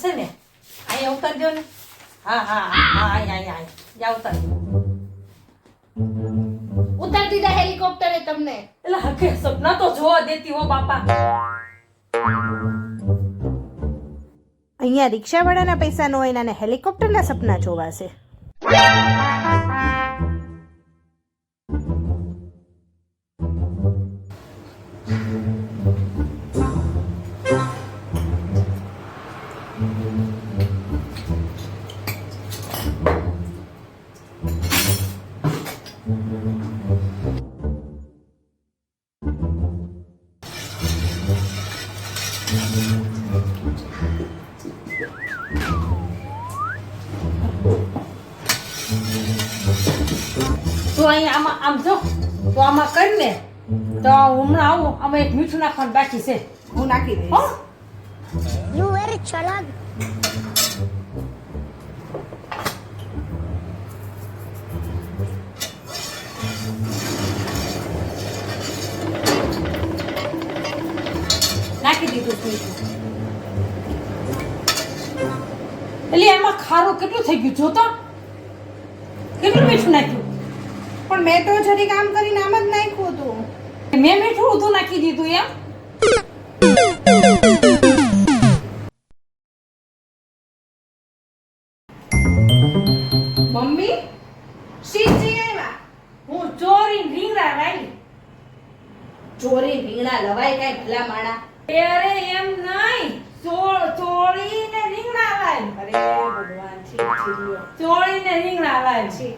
છે ને અહીંયા ઉતરજો ને. હા હા હા અહીંયા જા ઉતરજો. ઉતાર દીધા હેલિકોપ્ટરે તમને. એટલે હકે સપના તો જોવા દેતી હો બાપા. અહીંયા રિક્ષાવાળાના પૈસા ન હોય અને હેલિકોપ્ટરના સપના જોવાશે. તો અહીંયા આમાં આમ જો તો આમાં કરીને તો હમણાં આવું આમાં એક મીઠું નાખવાનું બાકી છે. હું નાખી દઈશ. હો You very chalak. નાખી દીધું મીઠું. એટલે એમાં ખારું કેટલું થઈ ગયું જો તો કેટલું મીઠું નાખ્યું. પણ મેં તો જરી કામ કરીને આમ જ નાખ્યું હતું. મેં મીઠું ઊંધું નાખી દીધું એમ. મમ્મી શીજી આવ્યા. હું ચોરી રીંગણા વાળી. ચોરી રીંગણા લવાય કાંઈ ભલા માણા. અરે એમ નહીં ચોળી ને રીંગણા વાળી. અરે ભગવાન શીજી. ચોળી ને રીંગણા વાળી.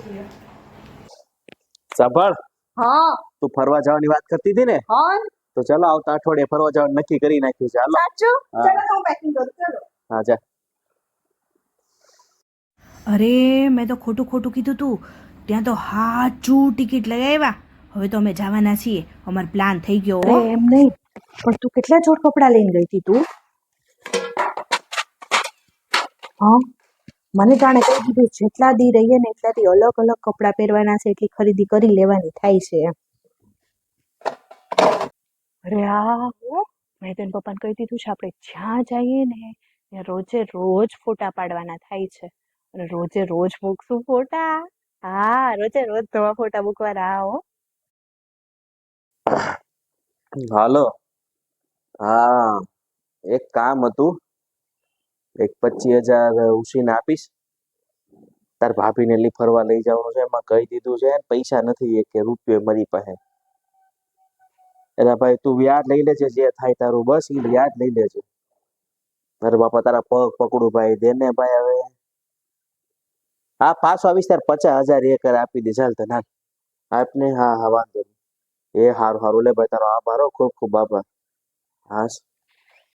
સાંભળ, હા તું ફરવા જવાની વાત કરતી હતી ને, હા તો ચાલો આવતા અઠવાડિયે ફરવા જવાનું નક્કી કરી નાખ્યું છે. હાલો. સાચું. હા. ચલો હું પેકિંગ કરું. ચલો. હા જા. અરે મેં તો ખોટું ખોટું કીધું તું. ત્યાં તો હાચું ટિકિટ લગાવ્યા. હવે તો અમે જવાના છીએ. અમારો પ્લાન થઈ ગયો. એમ નહીં, પણ તું કેટલા જોડ કપડાં લઈને ગઈ હતી તું? હા, મને જાણે કહી દીધું જેટલા દી રહીએ ને એટલાથી અલગ અલગ કપડાં પહેરવાના છે, એટલી ખરીદી કરી લેવાની થાય છે. અરે હા હો, મેં તને પપ્પાને કહી દીધું છે આપણે જ્યાં જઈએ ને ત્યાં રોજે રોજ ફોટા પાડવાના થાય છે. અને રોજે રોજ મૂકશું ફોટા. હા, રોજે રોજ નવા ફોટા મૂકવાના. હો. હાલો. હા, એક કામ હતું. એક 25,000 ઉછીને આપીશ. તાર ભાભીને લઈ ફરવા લઈ જવાનું છે. એમાં કહી દીધું છે પૈસા નથી એક કે રૂપિયો મારી પાસે. એટલે ભાઈ તું વ્યાજ લઈ લેજે, જે થાય તારું. બસ એ વ્યાજ લઈ લેજે. અરે બાપા તારા પગ પકડું ભાઈ, દેને ભાઈ. હવે હા પાછો આવીશ ત્યારે 50,000 એક આપી દે. ચાલ તને આપને. હા હા વાંધો નહીં. એ હારું હારું લે ભાઈ, તારો આભાર હો, ખૂબ ખૂબ આભાર. હા